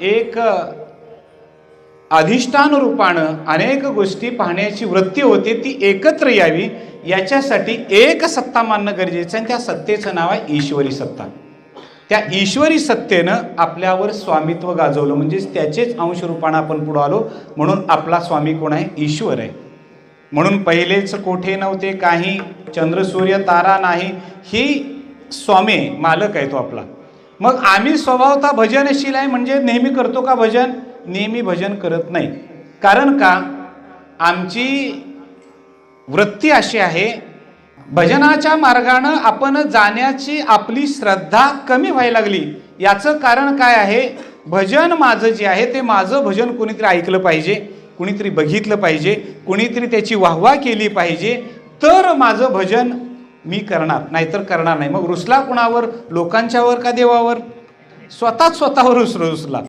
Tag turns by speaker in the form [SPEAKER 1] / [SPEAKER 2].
[SPEAKER 1] एक अधिष्ठान रूपानं अनेक गोष्टी पाहण्याची वृत्ती होते, ती एकत्र यावी याच्यासाठी एक सत्ता मानणं गरजेचं आहे. आणि त्या सत्तेचं नाव आहे ईश्वरी सत्ता. त्या ईश्वरी सत्तेनं आपल्यावर स्वामित्व गाजवलं, म्हणजेच त्याचेच अंश रूपानं आपण पुढे आलो. म्हणून आपला स्वामी कोण आहे? ईश्वर आहे. म्हणून पहिलेच कोठे नव्हते काही, चंद्र सूर्य तारा नाही, ही स्वामी मालक आहे तो आपला. मग आम्ही स्वभावतः भजनशील आहे, म्हणजे नेहमी करतो का भजन? नेहमी भजन करत नाही. कारण का? आमची वृत्ती अशी आहे, भजनाच्या मार्गानं आपण जाण्याची आपली श्रद्धा कमी व्हायला लागली. याचं कारण काय आहे? भजन माझं जे आहे ते माझं भजन कोणीतरी ऐकलं पाहिजे, कुणीतरी बघितलं पाहिजे, कुणीतरी त्याची वाहवा केली पाहिजे, तर माझं भजन मी करणार, नाहीतर करणार नाही. मग रुसला कुणावर? लोकांच्यावर का देवावर? स्वतःवर रुसला.